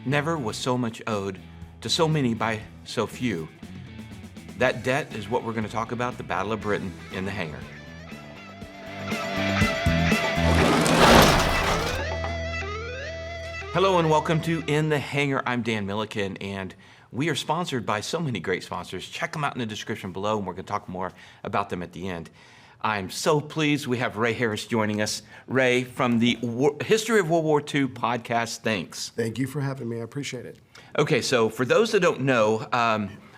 Never was so much owed to so many by so few. That debt is what we're going to talk about, the Battle of Britain in the Hangar. Hello and welcome to In the Hangar. I'm Dan Milliken, and we are sponsored by so many great sponsors. Check them out in the description below, and we're going to talk more about them at the end. I'm so pleased we have Ray Harris joining us. Ray, from the History of World War II podcast, thanks. Thank you for having me. I appreciate it. Okay, so for those that don't know,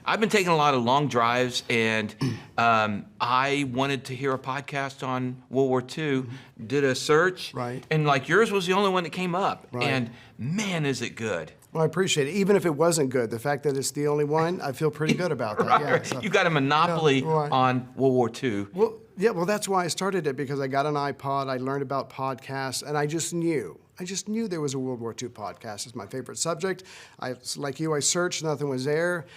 I've been taking a lot of long drives, and I wanted to hear a podcast on World War II, did a search, Right. and like yours was the only one that came up, Right. and man, is it good. Well, I appreciate it. Even if it wasn't good, the fact that it's the only one, I feel pretty good about that. Right. Yeah, so. You got a monopoly Yeah, right. on World War II. Well, that's why I started it, because I got an iPod, I learned about podcasts, and I just knew there was a World War II podcast. It's my favorite subject. Like you, I searched, nothing was there.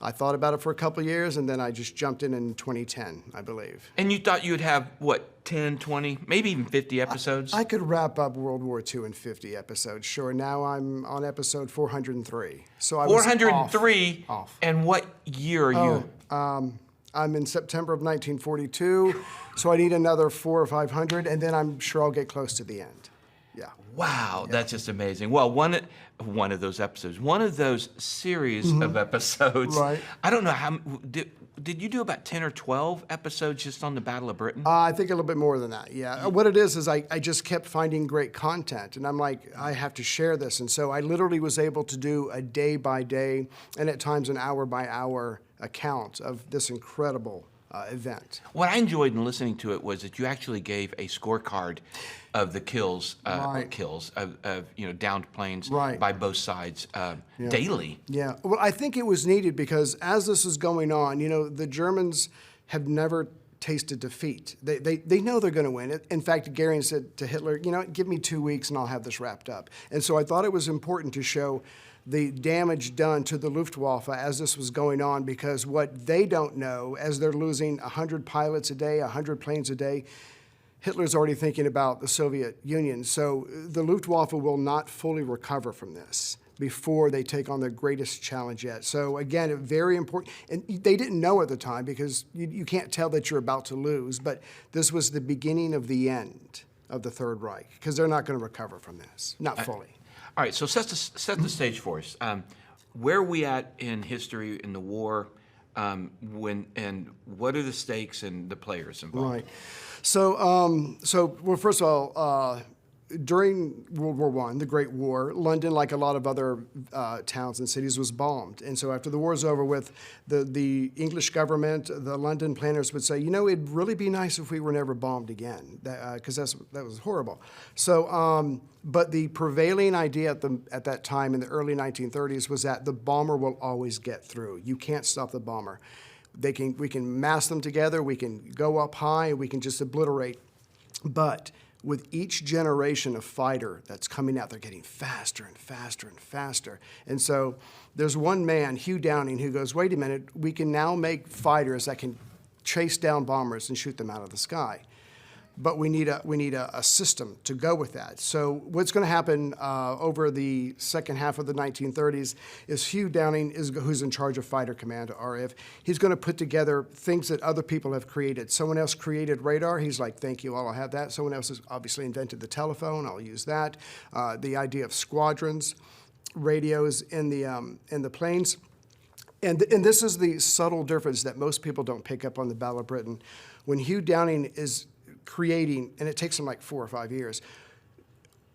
I thought about it for a couple of years, and then I just jumped in 2010, I believe. And you thought you'd have, what, 10, 20, maybe even 50 episodes? I could wrap up World War II in 50 episodes, sure. Now I'm on episode 403. So I was 403? Off. And what year are you? I'm in September of 1942, so I need another 400 or 500, and then I'm sure I'll get close to the end. Yeah. Wow, that's just amazing. Well, one of those episodes, one of those series of episodes. Right. I don't know how did you do about 10 or 12 episodes just on the Battle of Britain? I think a little bit more than that, yeah. What it is I just kept finding great content, and I'm like, I have to share this. And so I literally was able to do a day-by-day, and at times an hour-by-hour account of this incredible event. What I enjoyed in listening to it was that you actually gave a scorecard of the kills, Right. of downed planes Right. by both sides daily. Yeah, well, I think it was needed because as this is going on, the Germans have never tasted defeat. They know they're going to win. In fact, Goering said to Hitler, give me 2 weeks and I'll have this wrapped up. And so I thought it was important to show the damage done to the Luftwaffe as this was going on, because what they don't know, as they're losing 100 pilots a day, 100 planes a day, Hitler's already thinking about the Soviet Union. So the Luftwaffe will not fully recover from this before they take on their greatest challenge yet. So again, very important. And they didn't know at the time, because you can't tell that you're about to lose, but this was the beginning of the end of the Third Reich, because they're not going to recover from this, not fully. All right, so set the stage for us. Where are we at in history in the war? And what are the stakes and the players involved? Right. So, well, first of all, during World War I, the Great War, London, like a lot of other towns and cities, was bombed. And so after the war's over with, the English government, the London planners would say, it'd really be nice if we were never bombed again, because that was horrible. So, but the prevailing idea at that time in the early 1930s was that the bomber will always get through. You can't stop the bomber. We can mass them together, we can go up high, we can just obliterate. But with each generation of fighter that's coming out, they're getting faster and faster and faster. And so there's one man, Hugh Downing, who goes, wait a minute, we can now make fighters that can chase down bombers and shoot them out of the sky. But we need a system to go with that. So what's going to happen over the second half of the 1930s is Hugh Downing, who's in charge of Fighter Command, RF, he's going to put together things that other people have created. Someone else created radar. He's like, thank you, I'll have that. Someone else has obviously invented the telephone. I'll use that. The idea of squadrons, radios in the planes. And this is the subtle difference that most people don't pick up on the Battle of Britain. When Hugh Downing is creating, and it takes him like 4 or 5 years,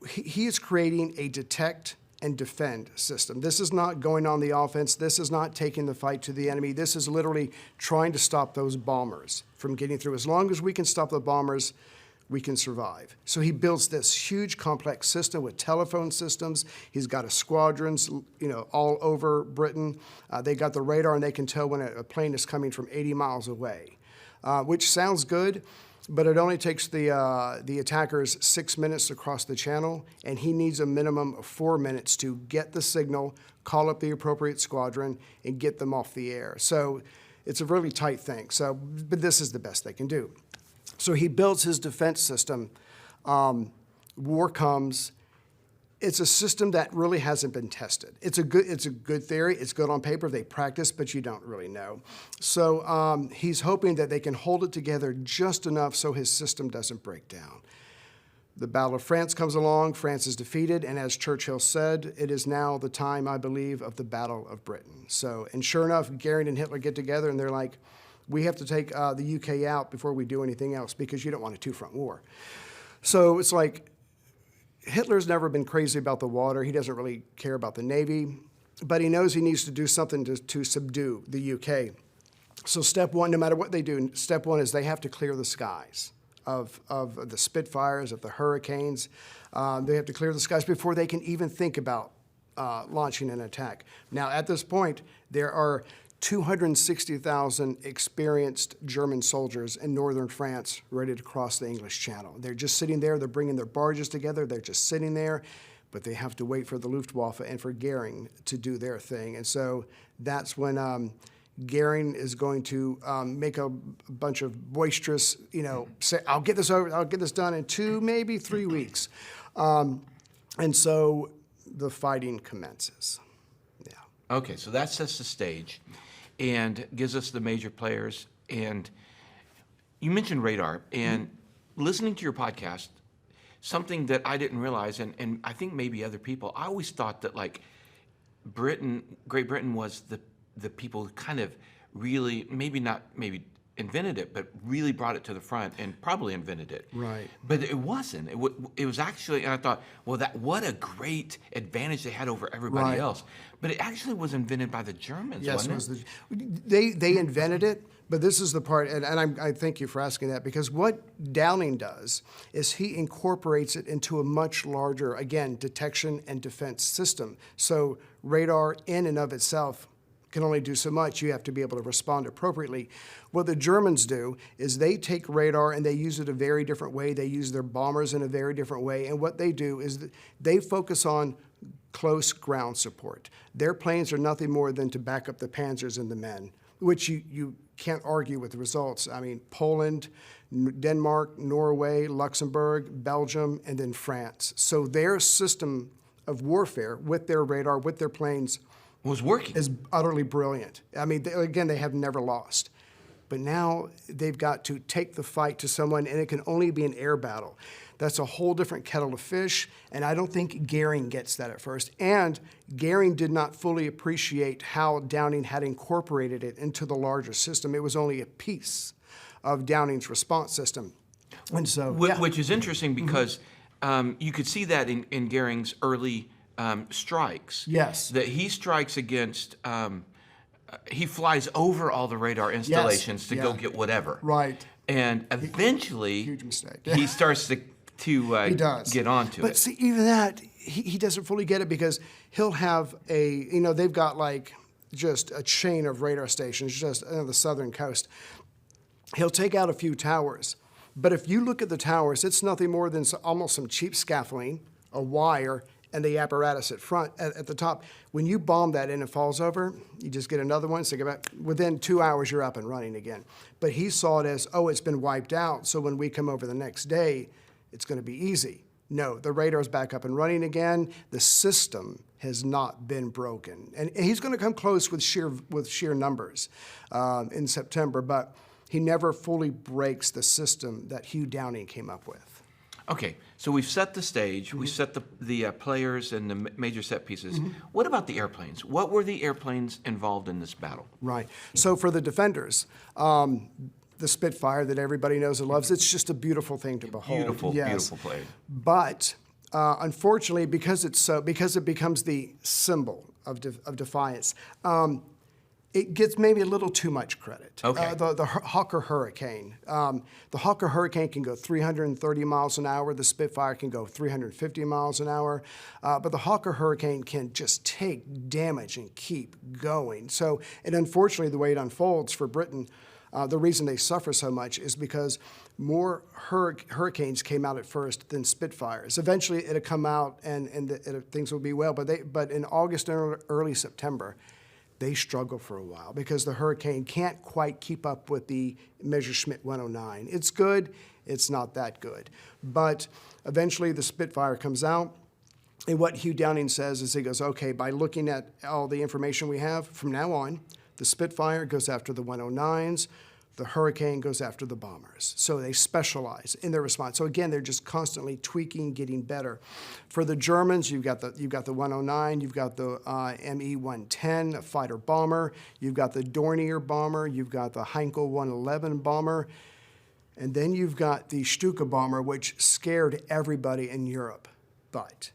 he is creating a detect and defend system. This is not going on the offense. This is not taking the fight to the enemy. This is literally trying to stop those bombers from getting through. As long as we can stop the bombers, we can survive. So he builds this huge complex system with telephone systems. He's got a squadrons, all over Britain. They got the radar, and they can tell when a plane is coming from 80 miles away, which sounds good. But it only takes the attackers 6 minutes to cross the channel, and he needs a minimum of 4 minutes to get the signal, call up the appropriate squadron, and get them off the air. So it's a really tight thing. But this is the best they can do. So he builds his defense system. War comes. it's a system that really hasn't been tested. It's a good theory. It's good on paper. They practice, but you don't really know. So he's hoping that they can hold it together just enough so his system doesn't break down. The Battle of France comes along. France is defeated, and as Churchill said, it is now the time, I believe, of the Battle of Britain. So, and sure enough, Goering and Hitler get together, and they're like, we have to take the UK out before we do anything else because you don't want a two-front war. So it's like, Hitler's never been crazy about the water. He doesn't really care about the Navy, but he knows he needs to do something to subdue the UK. So step one, no matter what they do, step one is they have to clear the skies of the Spitfires, of the Hurricanes. They have to clear the skies before they can even think about launching an attack. Now, at this point, there are 260,000 experienced German soldiers in northern France ready to cross the English Channel. They're just sitting there. They're bringing their barges together. They're just sitting there, but they have to wait for the Luftwaffe and for Goering to do their thing. And so that's when Goering is going to make a bunch of boisterous, say, I'll get this done in 2, maybe 3 weeks. And so the fighting commences. Yeah. Okay, so that sets the stage and gives us the major players. And you mentioned radar, and listening to your podcast, something that I didn't realize, and I think maybe other people, I always thought that like Great Britain was the people who kind of really, maybe invented it, but really brought it to the front and probably invented it. Right. But it wasn't. It was actually, and I thought, well, what a great advantage they had over everybody Right. else. But it actually was invented by the Germans, Yes, wasn't it? they invented it, but this is the part, and I thank you for asking that, because what Downing does is he incorporates it into a much larger, again, detection and defense system. So radar in and of itself can only do so much. You have to be able to respond appropriately. What the Germans do is they take radar and they use it a very different way. They use their bombers in a very different way. And what they do is they focus on close ground support. Their planes are nothing more than to back up the panzers and the men, which you can't argue with the results. I mean, Poland, Denmark, Norway, Luxembourg, Belgium, and then France. So their system of warfare with their radar, with their planes, Was working. is utterly brilliant. I mean, they have never lost. But now they've got to take the fight to someone, and it can only be an air battle. That's a whole different kettle of fish, and I don't think Goering gets that at first. And Goering did not fully appreciate how Downing had incorporated it into the larger system. It was only a piece of Downing's response system. And so, Which is interesting because you could see that in Goering's early strikes. Yes. That he strikes against, he flies over all the radar installations to go get whatever. Right. And eventually, Huge mistake. he starts to He does. get onto But it. see, even that, he doesn't fully get it because he'll have they've got like just a chain of radar stations just on the southern coast. He'll take out a few towers. But if you look at the towers, it's nothing more than almost some cheap scaffolding, a wire, and the apparatus at the top. When you bomb that and it falls over, you just get another one, stick it back. Within 2 hours, you're up and running again. But he saw it as, it's been wiped out, so when we come over the next day, it's going to be easy. No, the radar's back up and running again. The system has not been broken. And he's going to come close with sheer numbers in September, but he never fully breaks the system that Hugh Downing came up with. Okay, so we've set the stage, we set the players and the major set pieces. What about the airplanes? What were the airplanes involved in this battle? Right. So for the defenders, the Spitfire that everybody knows and loves, it's just a beautiful thing to behold. Beautiful, Yes. beautiful plane. But unfortunately, because it becomes the symbol of defiance, it gets maybe a little too much credit. Okay. The Hawker Hurricane. The Hawker Hurricane can go 330 miles an hour. The Spitfire can go 350 miles an hour. But the Hawker Hurricane can just take damage and keep going. So, and unfortunately, the way it unfolds for Britain, the reason they suffer so much is because more hurricanes came out at first than Spitfires. Eventually, it'll come out and things will be well. But in August and early September, they struggle for a while because the hurricane can't quite keep up with the Messerschmitt 109. It's good, it's not that good. But eventually the Spitfire comes out, And what Hugh Downing says is he goes, okay, by looking at all the information we have from now on, the Spitfire goes after the 109s, the Hurricane goes after the bombers. So they specialize in their response. So again, they're just constantly tweaking, getting better. For the Germans, you've got the 109, you've got the Me-110, a fighter bomber, you've got the Dornier bomber, you've got the Heinkel 111 bomber, and then you've got the Stuka bomber, which scared everybody in Europe. But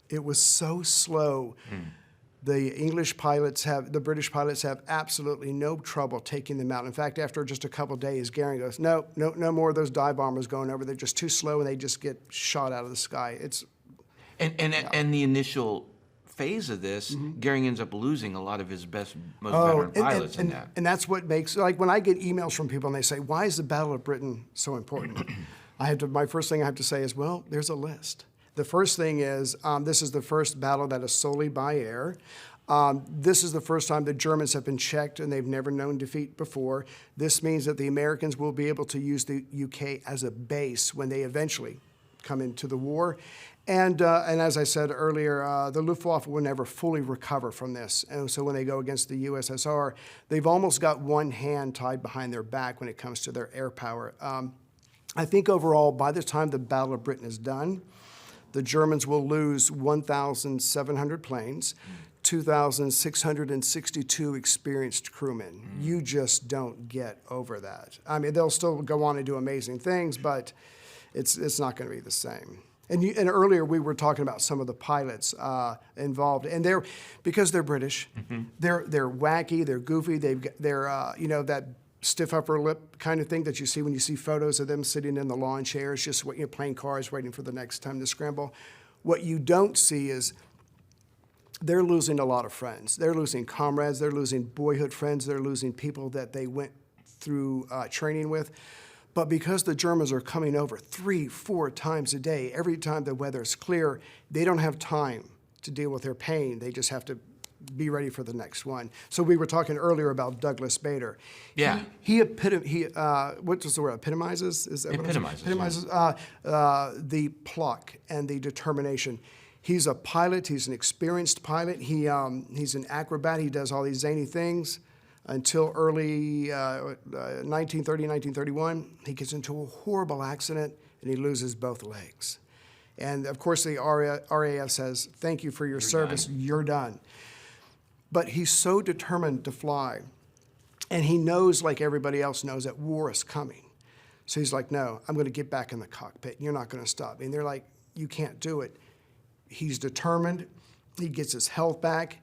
it was so slow. The British pilots have absolutely no trouble taking them out. In fact, after just a couple of days, Goering goes, no more of those dive bombers going over. They're just too slow, and they just get shot out of the sky. And the initial phase of this, Goering ends up losing a lot of his most veteran pilots in that. And that's what makes, like when I get emails from people and they say, why is the Battle of Britain so important? My first thing I have to say is, well, there's a list. The first thing is, this is the first battle that is solely by air. This is the first time the Germans have been checked and they've never known defeat before. This means that the Americans will be able to use the UK as a base when they eventually come into the war. And as I said earlier, the Luftwaffe will never fully recover from this. And so when they go against the USSR, they've almost got one hand tied behind their back when it comes to their air power. I think overall, by the time the Battle of Britain is done, the Germans will lose 1,700 planes, 2,662 experienced crewmen. You just don't get over that. I mean, they'll still go on and do amazing things, but it's not going to be the same. And earlier we were talking about some of the pilots involved, and because they're British, they're wacky, they're goofy, they're that stiff upper lip kind of thing that you see when you see photos of them sitting in the lawn chairs, just playing cards, waiting for the next time to scramble. What you don't see is they're losing a lot of friends. They're losing comrades. They're losing boyhood friends. They're losing people that they went through training with. But because the Germans are coming over 3-4 times a day, every time the weather is clear, they don't have time to deal with their pain. They just have to be ready for the next one. So we were talking earlier about Douglas Bader. Yeah. What does the word, epitomizes? Is that Epitomizes, epitomizes the pluck and the determination. He's a pilot. He's an experienced pilot. He's an acrobat. He does all these zany things until early 1930, 1931. He gets into a horrible accident, and he loses both legs. And, of course, the RAF says, thank you for your service. You're done. But he's so determined to fly, and he knows, like everybody else knows, that war is coming. So he's like, no, I'm going to get back in the cockpit. You're not going to stop me. And they're like, you can't do it. He's determined. He gets his health back.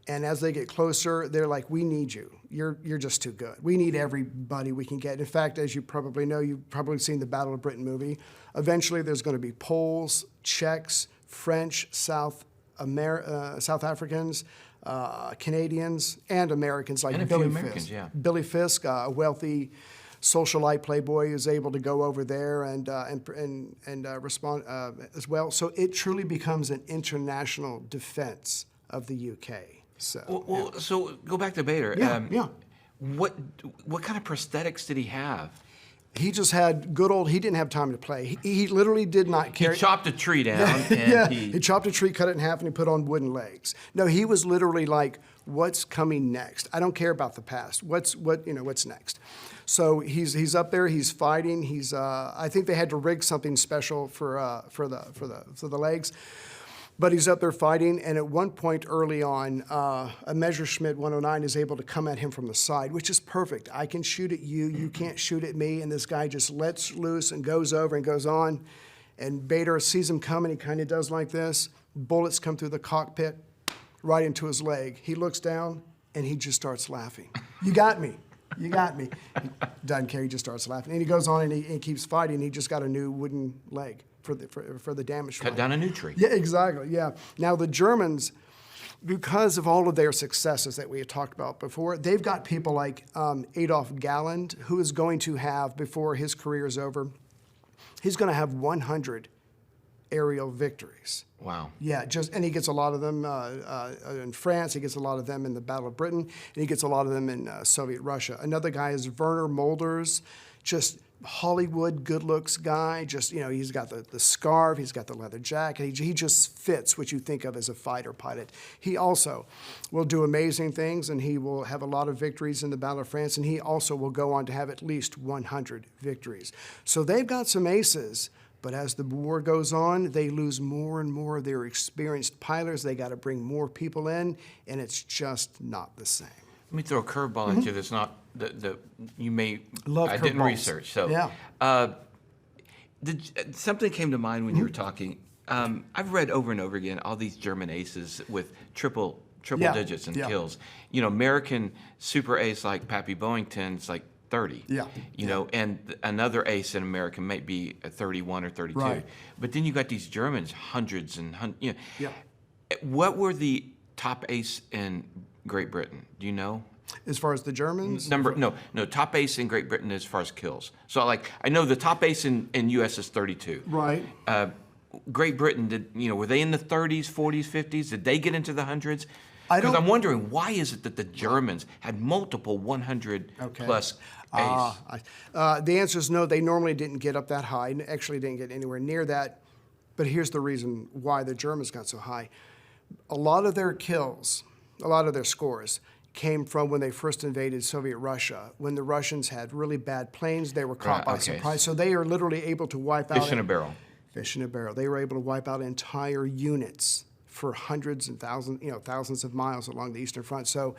And as they get closer, they're like, we need you. You're just too good. We need everybody we can get. In fact, as you probably know, you've probably seen the Battle of Britain movie. Eventually, there's going to be Poles, Czechs, French, South Africans, Canadians, and Americans like and Billy Americans, Fisk. yeah. Billy Fisk, a wealthy socialite playboy, is able to go over there and respond as well. So it truly becomes an international defense of the UK. So, so go back to Bader. Yeah. What kind of prosthetics did he have? He just had he didn't have time to play. He literally did not care. He chopped a tree down. And he chopped a tree, cut it in half, and he put on wooden legs. No, he was literally like, what's coming next? I don't care about the past. What's next? So he's up there, he's fighting. I think they had to rig something special for the legs. But he's up there fighting, and at one point early on, a Messerschmitt 109 is able to come at him from the side, which is perfect. I can shoot at you, you can't shoot at me, and this guy just lets loose and goes over and goes on. And Bader sees him coming, he kind of does like this. Bullets come through the cockpit, right into his leg. He looks down, and he just starts laughing. You got me. You got me. He doesn't care, he just starts laughing. And he goes on and he keeps fighting. He just got a new wooden leg for the damage. Cut down a new tree. Yeah, exactly, yeah. Now the Germans, because of all of their successes that we had talked about before, they've got people like Adolf Galland, who is going to have, before his career is over, he's going to have 100 aerial victories. Wow. Yeah, and he gets a lot of them in France, he gets a lot of them in the Battle of Britain, and he gets a lot of them in Soviet Russia. Another guy is Werner Mulders. just Hollywood good looks guy. Just, he's got the scarf, he's got the leather jacket. He just fits what you think of as a fighter pilot. He also will do amazing things, and he will have a lot of victories in the Battle of France, and he also will go on to have at least 100 victories. So they've got some aces. But as the war goes on, they lose more and more of their experienced pilots. They got to bring more people in, and it's just not the same. Let me throw a curveball at you that's not you may. Love I didn't curveballs. research. So Yeah. something came to mind when you were talking. I've read over and over again all these German aces with triple Yeah. digits and Yeah. kills. American super ace like Pappy Boyington's like 30. Yeah. And another ace in America might be a 31 or 32. Right. But then you got these Germans, hundreds and hundreds. Yeah. What were the top ace in Great Britain? Do you know? As far as the Germans? No, top ace in Great Britain as far as kills. So I know the top ace in US is 32. Right. Great Britain, were they in the 30s, 40s, 50s? Did they get into the hundreds? I Because don't- I'm wondering, why is it that the Germans had multiple 100 plus ace? The answer is no, they normally didn't get up that high, and actually didn't get anywhere near that. But here's the reason why the Germans got so high. A lot of their kills, a lot of their scores, came from when they first invaded Soviet Russia. When the Russians had really bad planes, they were caught by okay. surprise. So they are literally able to wipe out... Fish in a barrel. Fish in a barrel. They were able to wipe out entire units for hundreds and thousands of miles along the Eastern Front. So,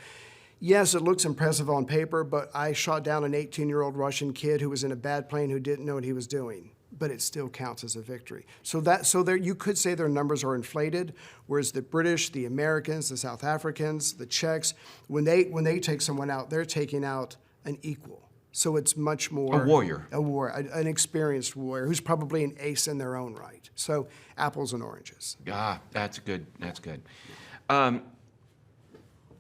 yes, it looks impressive on paper, but I shot down an 18-year-old Russian kid who was in a bad plane who didn't know what he was doing. But it still counts as a victory. So there, you could say their numbers are inflated, whereas the British, the Americans, the South Africans, the Czechs, when they take someone out, they're taking out an equal. So it's much more... A warrior. An experienced warrior who's probably an ace in their own right. So apples and oranges. That's good. That's good.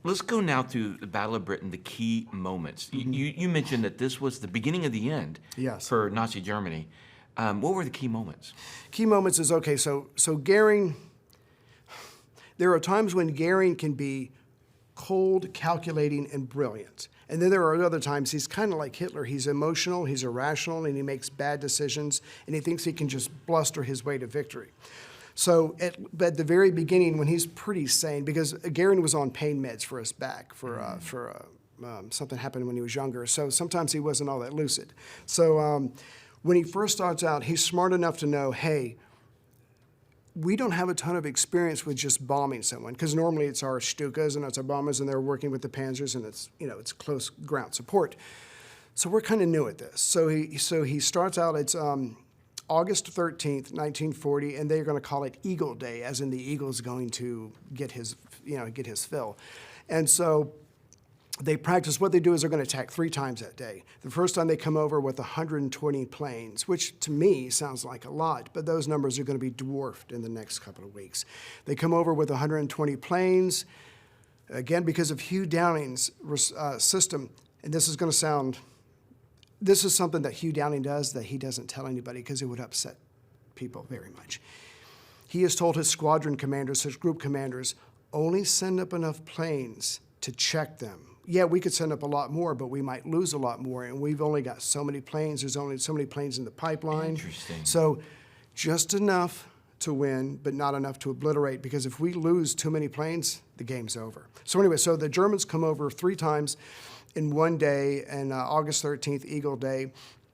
Let's go now to the Battle of Britain, the key moments. You mentioned that this was the beginning of the end Yes. for Nazi Germany. What were the key moments? Key moments is, okay, so Goering, there are times when Goering can be cold, calculating, and brilliant. And then there are other times he's kind of like Hitler. He's emotional, he's irrational, and he makes bad decisions, and he thinks he can just bluster his way to victory. So at the very beginning, when he's pretty sane, because Goering was on pain meds for his back, something happened when he was younger, so sometimes he wasn't all that lucid. So when he first starts out, he's smart enough to know, hey, we don't have a ton of experience with just bombing someone, because normally it's our Stukas and it's our bombers, and they're working with the Panzers, and it's close ground support. So we're kind of new at this. So he starts out. It's August 13th, 1940, and they're going to call it Eagle Day, as in the eagle's going to get his fill, and so. They practice. What they do is they're going to attack 3 times that day. The first time they come over with 120 planes, which to me sounds like a lot, but those numbers are going to be dwarfed in the next couple of weeks. They come over with 120 planes, again, because of Hugh Downing's system, and this is something that Hugh Downing does that he doesn't tell anybody because it would upset people very much. He has told his squadron commanders, his group commanders, only send up enough planes to check them. Yeah, we could send up a lot more, but we might lose a lot more, and we've only got so many planes. There's only so many planes in the pipeline. Interesting. So just enough to win, but not enough to obliterate, because if we lose too many planes, the game's over. So anyway, so the Germans come over 3 times in one day, and August 13th, Eagle Day,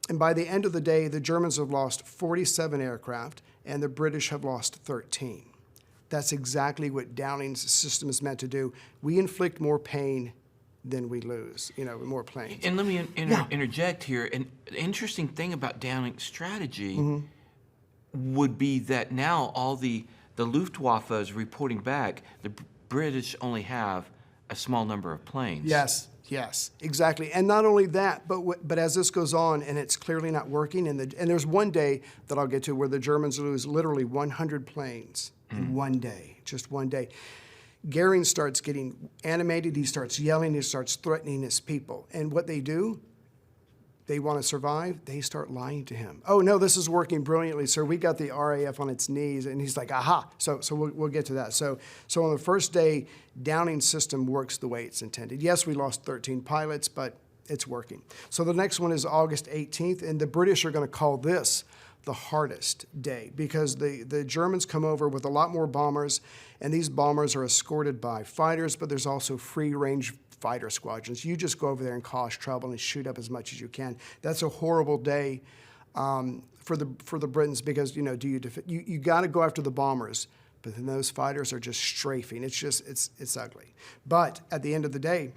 and by the end of the day, the Germans have lost 47 aircraft, and the British have lost 13. That's exactly what Downing's system is meant to do. We inflict more pain than we lose, more planes. And let me interject here. An interesting thing about Downing's strategy would be that now all the Luftwaffe is reporting back, the British only have a small number of planes. Yes, exactly. And not only that, but as this goes on and it's clearly not working, and there's one day that I'll get to where the Germans lose literally 100 planes in one day, just one day. Goering starts getting animated, he starts yelling, he starts threatening his people. And what they do, they want to survive, they start lying to him. Oh, no, this is working brilliantly, sir. We got the RAF on its knees. And he's like, aha. So we'll get to that. So on the first day, Downing's system works the way it's intended. Yes, we lost 13 pilots, but it's working. So the next one is August 18th, and the British are going to call this the hardest day because the Germans come over with a lot more bombers, and these bombers are escorted by fighters, but there's also free-range fighter squadrons. You just go over there and cause trouble and shoot up as much as you can. That's a horrible day for the Britons because, you got to go after the bombers, but then those fighters are just strafing. It's ugly. But at the end of the day,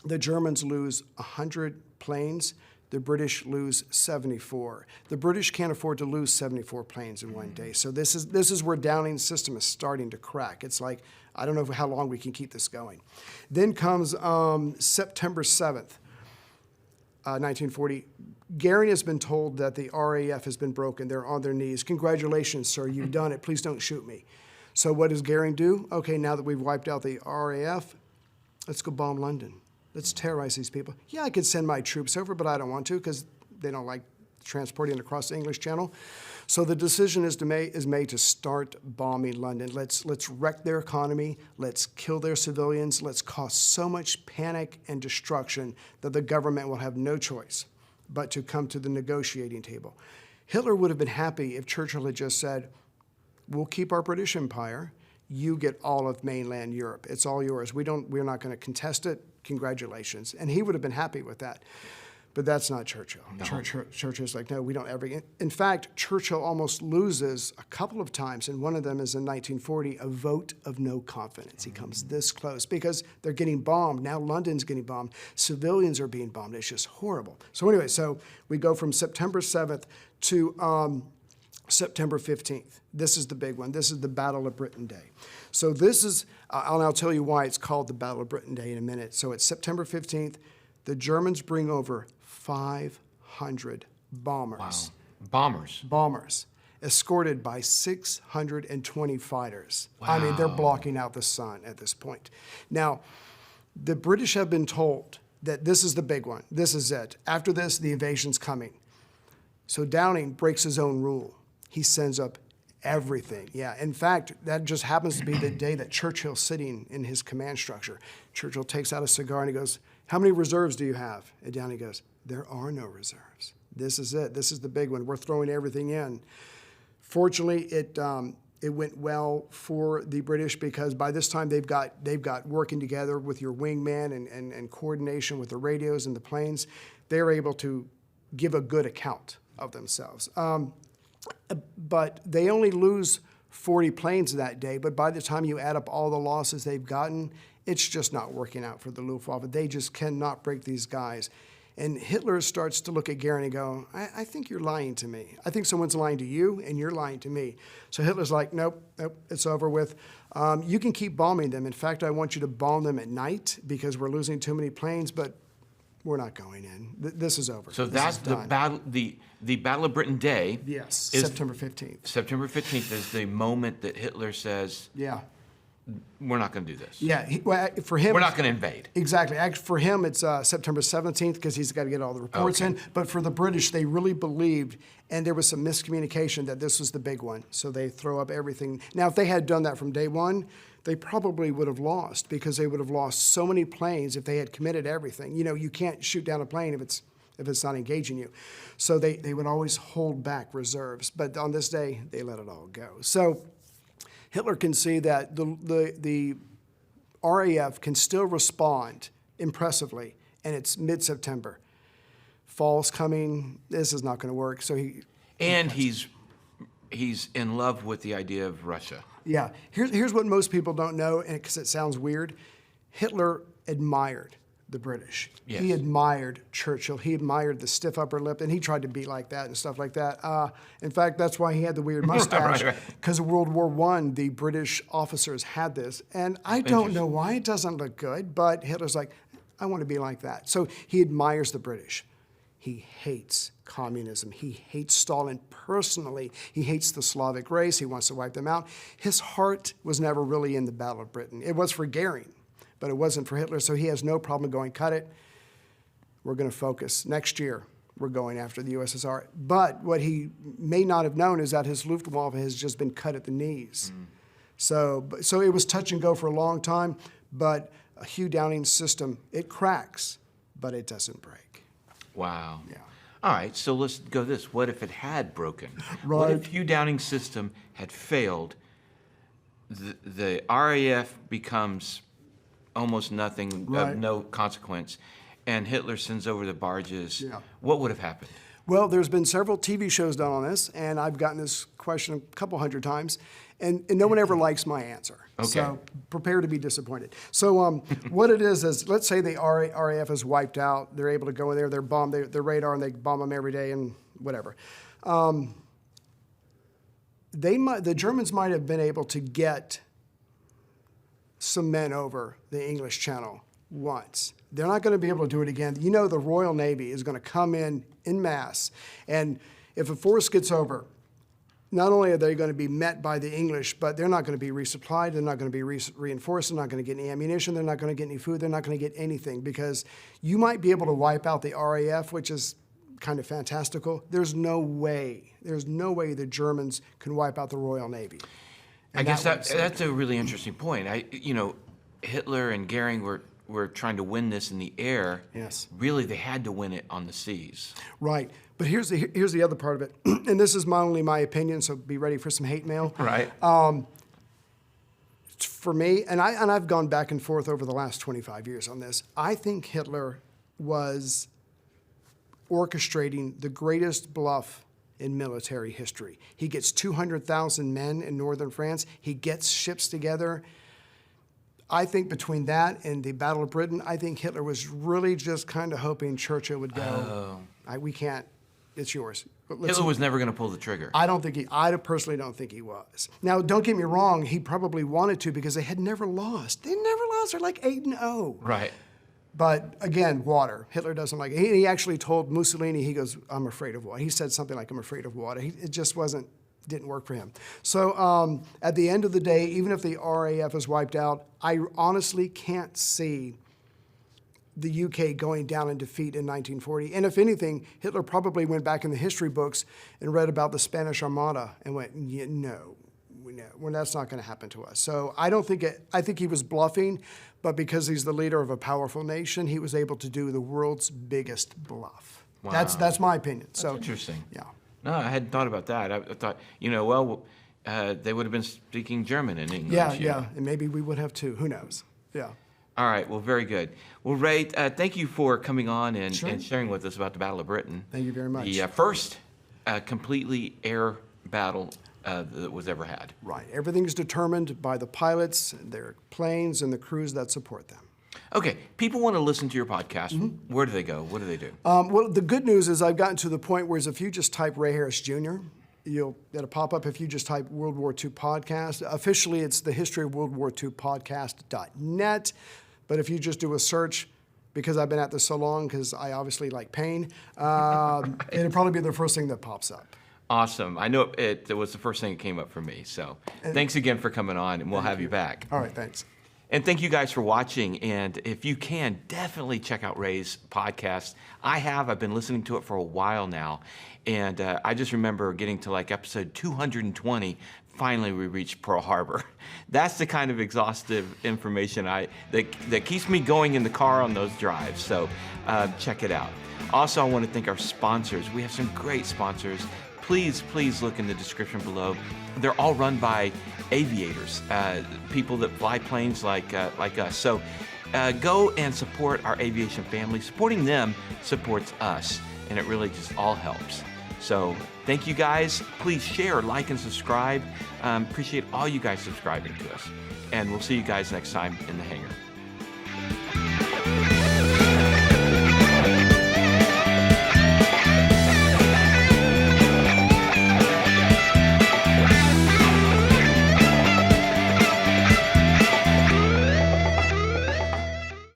the Germans lose 100 planes. The British lose 74. The British can't afford to lose 74 planes in one day. So this is where Downing's system is starting to crack. It's like, I don't know how long we can keep this going. Then comes September 7th, 1940. Goering has been told that the RAF has been broken. They're on their knees. Congratulations, sir, you've done it. Please don't shoot me. So what does Goering do? Okay, now that we've wiped out the RAF, let's go bomb London. Let's terrorize these people. Yeah, I could send my troops over, but I don't want to because they don't like transporting across the English Channel. So the decision is made to start bombing London. Let's wreck their economy. Let's kill their civilians. Let's cause so much panic and destruction that the government will have no choice but to come to the negotiating table. Hitler would have been happy if Churchill had just said, we'll keep our British Empire. You get all of mainland Europe. It's all yours. We're not going to contest it. Congratulations. And he would have been happy with that. But that's not Churchill. No. Churchill's like, no, we don't ever. In fact, Churchill almost loses a couple of times, and one of them is in 1940, a vote of no confidence. He comes this close because they're getting bombed. Now London's getting bombed. Civilians are being bombed. It's just horrible. So anyway, so we go from September 7th to September 15th. This is the big one. This is the Battle of Britain Day. So this is, I'll tell you why it's called the Battle of Britain Day in a minute. So it's September 15th. The Germans bring over 500 bombers. Wow. Bombers, escorted by 620 fighters. Wow. I mean, they're blocking out the sun at this point. Now, the British have been told that this is the big one. This is it. After this, the invasion's coming. So Downing breaks his own rule. He sends up everything. Yeah, in fact, that just happens to be the day that Churchill's sitting in his command structure. Churchill takes out a cigar and he goes, how many reserves do you have? And Downing goes, there are no reserves. This is it. This is the big one. We're throwing everything in. Fortunately, it went well for the British because by this time they've got working together with your wingman and coordination with the radios and the planes. They're able to give a good account of themselves. But they only lose 40 planes that day, but by the time you add up all the losses they've gotten, it's just not working out for the Luftwaffe. They just cannot break these guys. And Hitler starts to look at Goering and go, I think you're lying to me. I think someone's lying to you, and you're lying to me. So Hitler's like, nope, it's over with. You can keep bombing them. In fact, I want you to bomb them at night because we're losing too many planes, but we're not going in. This is over. So that's the battle. The Battle of Britain Day. Yes, September 15th. September 15th is the moment that Hitler says, yeah, we're not going to do this. Yeah, for him, we're not going to invade. Exactly. For him, it's September 17th because he's got to get all the reports in. But for the British, they really believed, and there was some miscommunication that this was the big one. So they throw up everything. Now, if they had done that from day one, they probably would have lost because they would have lost so many planes if they had committed everything. You know, you can't shoot down a plane if it's not engaging you. So they would always hold back reserves. But on this day, they let it all go. So Hitler can see that the RAF can still respond impressively, and it's mid-September. Fall's coming. This is not going to work. So he's in love with the idea of Russia. Yeah. Here's what most people don't know, and because it sounds weird. Hitler admired the British. Yes. He admired Churchill. He admired the stiff upper lip, and he tried to be like that and stuff like that. In fact, that's why he had the weird mustache. Because of World War I, the British officers had this. And I don't know why it doesn't look good, but Hitler's like, I want to be like that. So he admires the British. He hates communism. He hates Stalin personally. He hates the Slavic race. He wants to wipe them out. His heart was never really in the Battle of Britain. It was for Goering, but it wasn't for Hitler, so he has no problem going, cut it. We're going to focus. Next year, we're going after the USSR. But what he may not have known is that his Luftwaffe has just been cut at the knees. So it was touch and go for a long time, but Hugh Downing's system, it cracks. but it doesn't break. Wow. Yeah. All right, so let's go this. What if it had broken? What Right. if Hugh Downing's system had failed? The RAF becomes almost nothing, Right. of no consequence, and Hitler sends over the barges. Yeah. What would have happened? Well, there's been several TV shows done on this, and I've gotten this question a couple hundred times, and no one ever likes my answer. Okay. So prepare to be disappointed. So what it is let's say the RAF is wiped out. They're able to go in there, they're bombed, their radar, and they bomb them every day and whatever. The Germans might have been able to get some men over the English Channel once. They're not going to be able to do it again. You know, the Royal Navy is going to come in masse. And if a force gets over, not only are they going to be met by the English, but they're not going to be resupplied, they're not going to be reinforced, they're not going to get any ammunition, they're not going to get any food, they're not going to get anything, because you might be able to wipe out the RAF, which is kind of fantastical. There's no way the Germans can wipe out the Royal Navy. I guess that's a really interesting point. Hitler and Goering were trying to win this in the air. Yes. Really, they had to win it on the seas. Right. But here's the other part of it, and this is only my opinion, so be ready for some hate mail. Right. For me, and I've gone back and forth over the last 25 years on this, I think Hitler was orchestrating the greatest bluff in military history. He gets 200,000 men in northern France. He gets ships together. I think between that and the Battle of Britain, I think Hitler was really just kind of hoping Churchill would go, we can't, it's yours. Hitler was never going to pull the trigger. I personally don't think he was. Now, don't get me wrong, he probably wanted to because they had never lost. They never lost, they're like 8-0. Right. But again, water. Hitler doesn't like it. He actually told Mussolini, he goes, I'm afraid of water. He said something like, I'm afraid of water. It just didn't work for him. So at the end of the day, even if the RAF is wiped out, I honestly can't see the UK going down in defeat in 1940. And if anything, Hitler probably went back in the history books and read about the Spanish Armada and went, yeah, no, well, that's not going to happen to us. So I think he was bluffing, but because he's the leader of a powerful nation, he was able to do the world's biggest bluff. Wow. That's my opinion. That's interesting. Yeah. No, I hadn't thought about that. I thought, they would have been speaking German in English. Yeah, and maybe we would have too. Who knows? Yeah. All right, well, very good. Well, Ray, thank you for coming on and sharing with us about the Battle of Britain. Thank you very much. The first completely air battle that was ever had. Right. Everything's determined by the pilots, their planes, and the crews that support them. Okay, people want to listen to your podcast. Where do they go? What do they do? Well, the good news is I've gotten to the point where if you just type Ray Harris Jr., it'll pop up if you just type World War II podcast. Officially, it's the history of World War II podcast.net. But if you just do a search, because I've been at this so long, because I obviously like pain, it'll probably be the first thing that pops up. Awesome. I know it was the first thing that came up for me. So thanks again for coming on, and we'll have you back. All right, thanks. And thank you guys for watching. And if you can, definitely check out Ray's podcast. I've been listening to it for a while now. And I just remember getting to like episode 220. Finally, we reached Pearl Harbor. That's the kind of exhaustive information that keeps me going in the car on those drives. So check it out. Also, I want to thank our sponsors. We have some great sponsors. Please look in the description below. They're all run by aviators, people that fly planes like us. So go and support our aviation family. Supporting them supports us, and it really just all helps. So thank you guys. Please share, like, and subscribe. Appreciate all you guys subscribing to us. And we'll see you guys next time in the hangar.